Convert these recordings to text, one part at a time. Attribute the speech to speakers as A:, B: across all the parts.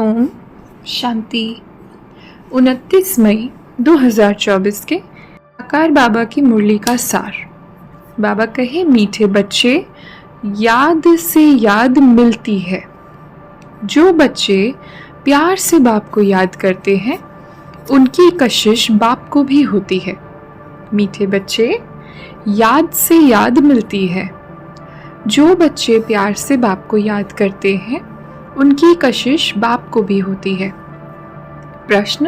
A: ओम शांति। 29 मई 2024 के आकार बाबा की मुरली का सार। बाबा कहे, मीठे बच्चे, याद से याद मिलती है। जो बच्चे प्यार से बाप को याद करते हैं उनकी कशिश बाप को भी होती है। मीठे बच्चे, याद से याद मिलती है। जो बच्चे प्यार से बाप को याद करते हैं उनकी कशिश बाप को भी होती है। प्रश्न: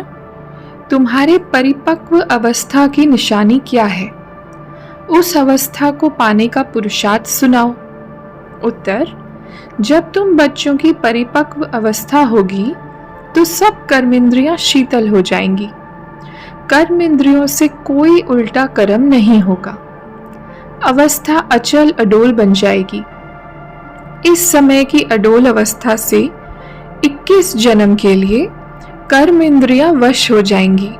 A: तुम्हारे परिपक्व अवस्था की निशानी क्या है? उस अवस्था को पाने का पुरुषार्थ सुनाओ। उत्तर: जब तुम बच्चों की परिपक्व अवस्था होगी तो सब कर्मेंद्रियां शीतल हो जाएंगी। कर्मेंद्रियों से कोई उल्टा कर्म नहीं होगा। अवस्था अचल अडोल बन जाएगी। इस समय की अडोल अवस्था से 21 जन्म के लिए कर्म इंद्रियां वश हो जाएंगी।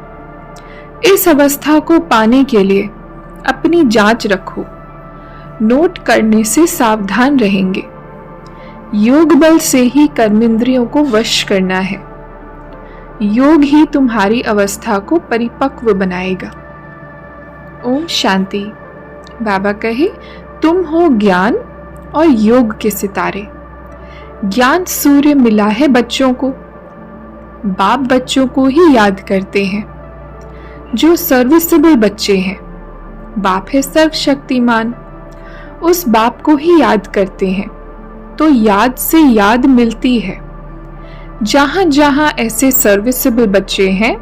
A: इस अवस्था को पाने के लिए अपनी जांच रखो। नोट करने से सावधान रहेंगे। योग बल से ही कर्मेंद्रियों को वश करना है। योग ही तुम्हारी अवस्था को परिपक्व बनाएगा। ओम शांति। बाबा कहे, तुम हो ज्ञान और योग के सितारे। ज्ञान सूर्य मिला है बच्चों को। बाप बच्चों को ही याद करते हैं। जो सर्विसेबल बच्चे हैं, बाप है सर्वशक्तिमान, उस बाप को ही याद करते हैं तो याद से याद मिलती है। जहां जहां ऐसे सर्विसेबल बच्चे हैं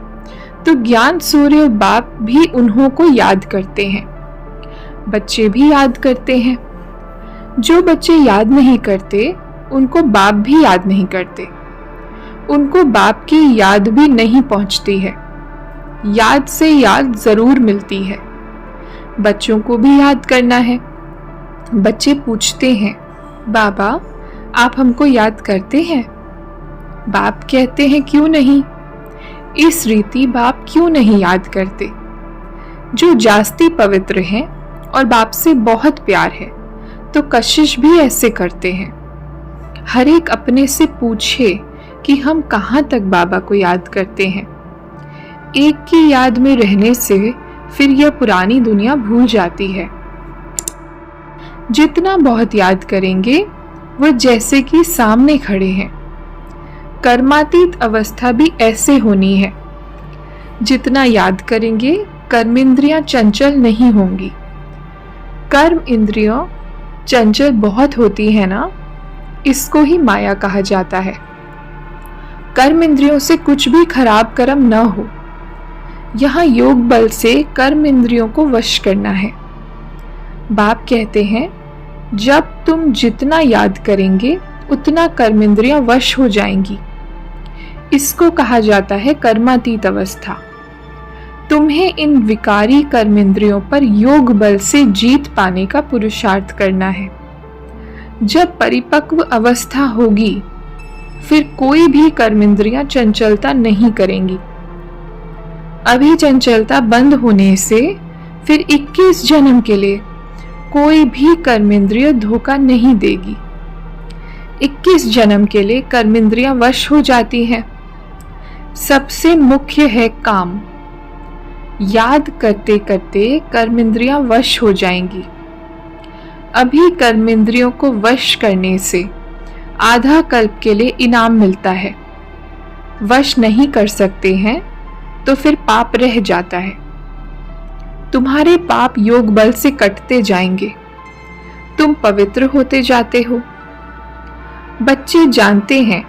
A: तो ज्ञान सूर्य बाप भी उन्हों को याद करते हैं। बच्चे भी याद करते हैं। जो बच्चे याद नहीं करते उनको बाप भी याद नहीं करते। उनको बाप की याद भी नहीं पहुंचती है। याद से याद जरूर मिलती है। बच्चों को भी याद करना है। बच्चे पूछते हैं, बाबा आप हमको याद करते हैं? बाप कहते हैं, क्यों नहीं। इस रीति बाप क्यों नहीं याद करते? जो जास्ती पवित्र हैं और बाप से बहुत प्यार है तो कशिश भी ऐसे करते हैं। हर एक अपने से पूछे कि हम कहाँ तक बाबा को याद करते हैं। एक की याद में रहने से फिर यह पुरानी दुनिया भूल जाती है। जितना बहुत याद करेंगे वह जैसे कि सामने खड़े हैं। कर्मातीत अवस्था भी ऐसे होनी है। जितना याद करेंगे कर्मेंद्रियां चंचल नहीं होंगी। कर्म इंद्रियों चंचल बहुत होती है ना, इसको ही माया कहा जाता है। कर्म इंद्रियों से कुछ भी खराब कर्म न हो। यहाँ योग बल से कर्म इंद्रियों को वश करना है। बाप कहते हैं, जब तुम जितना याद करेंगे उतना कर्म इंद्रियां वश हो जाएंगी। इसको कहा जाता है कर्मातीत अवस्था। तुम्हें इन विकारी कर्मेंद्रियों पर योग बल से जीत पाने का पुरुषार्थ करना है। जब परिपक्व अवस्था होगी फिर कोई भी कर्मेंद्रियां चंचलता नहीं करेंगी। अभी चंचलता बंद होने से फिर 21 जन्म के लिए कोई भी कर्मेंद्रिय धोखा नहीं देगी। 21 जन्म के लिए कर्मेंद्रियां वश हो जाती हैं। सबसे मुख्य है काम। याद करते करते कर्मेंद्रियां वश हो जाएंगी। अभी कर्मेंद्रियों को वश करने से आधा कल्प के लिए इनाम मिलता है। वश नहीं कर सकते हैं तो फिर पाप रह जाता है। तुम्हारे पाप योग बल से कटते जाएंगे। तुम पवित्र होते जाते हो। बच्चे जानते हैं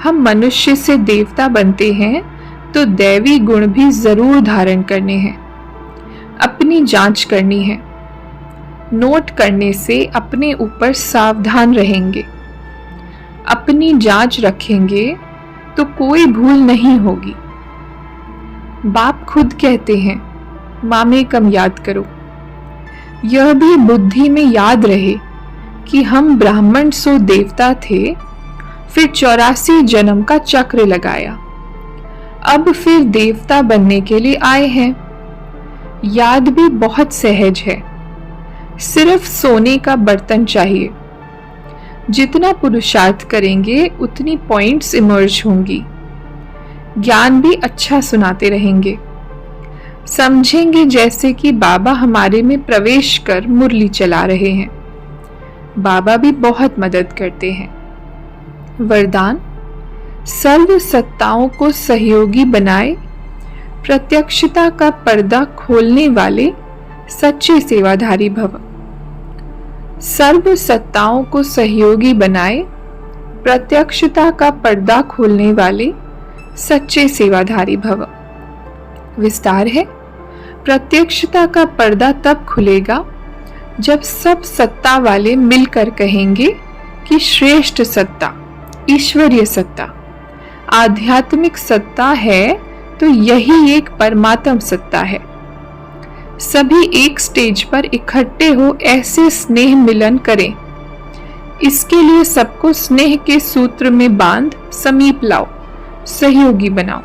A: हम मनुष्य से देवता बनते हैं तो दैवी गुण भी जरूर धारण करने हैं। अपनी जांच करनी है। नोट करने से अपने ऊपर सावधान रहेंगे। अपनी जांच रखेंगे तो कोई भूल नहीं होगी। बाप खुद कहते हैं, मामे कम याद करो। यह भी बुद्धि में याद रहे कि हम ब्राह्मण सो देवता थे, फिर 84 जन्म का चक्र लगाया, अब फिर देवता बनने के लिए आए हैं। याद भी बहुत सहज है। सिर्फ सोने का बर्तन चाहिए। जितना पुरुषार्थ करेंगे उतनी पॉइंट्स इमर्ज होंगी। ज्ञान भी अच्छा सुनाते रहेंगे। समझेंगे जैसे कि बाबा हमारे में प्रवेश कर मुरली चला रहे हैं। बाबा भी बहुत मदद करते हैं। वरदान: सर्व सत्ताओं को सहयोगी बनाए, प्रत्यक्षता का पर्दा खोलने वाले सच्चे सेवाधारी भव। सर्व सत्ताओं को सहयोगी बनाए, प्रत्यक्षता का पर्दा खोलने वाले सच्चे सेवाधारी भव। विस्तार है: प्रत्यक्षता का पर्दा तब खुलेगा जब सब सत्ता वाले मिलकर कहेंगे कि श्रेष्ठ सत्ता, ईश्वरीय सत्ता, आध्यात्मिक सत्ता है तो यही एक परमात्म सत्ता है। सभी एक स्टेज पर इकट्ठे हो ऐसे स्नेह मिलन करें। इसके लिए सबको स्नेह के सूत्र में बांध समीप लाओ, सहयोगी बनाओ।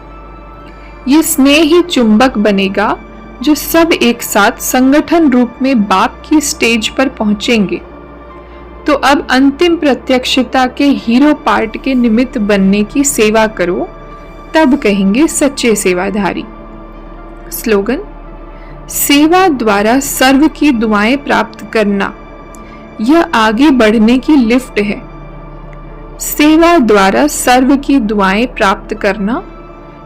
A: ये स्नेह ही चुंबक बनेगा जो सब एक साथ संगठन रूप में बाप की स्टेज पर पहुंचेंगे। तो अब अंतिम प्रत्यक्षता के हीरो पार्ट के निमित्त बनने की सेवा करो, तब कहेंगे सच्चे सेवाधारी। स्लोगन: सेवा द्वारा सर्व की दुआएं प्राप्त करना, यह आगे बढ़ने की लिफ्ट है। सेवा द्वारा सर्व की दुआएं प्राप्त करना,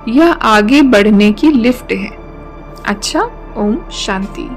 A: यह आगे बढ़ने की लिफ्ट है। अच्छा, ओम शांति।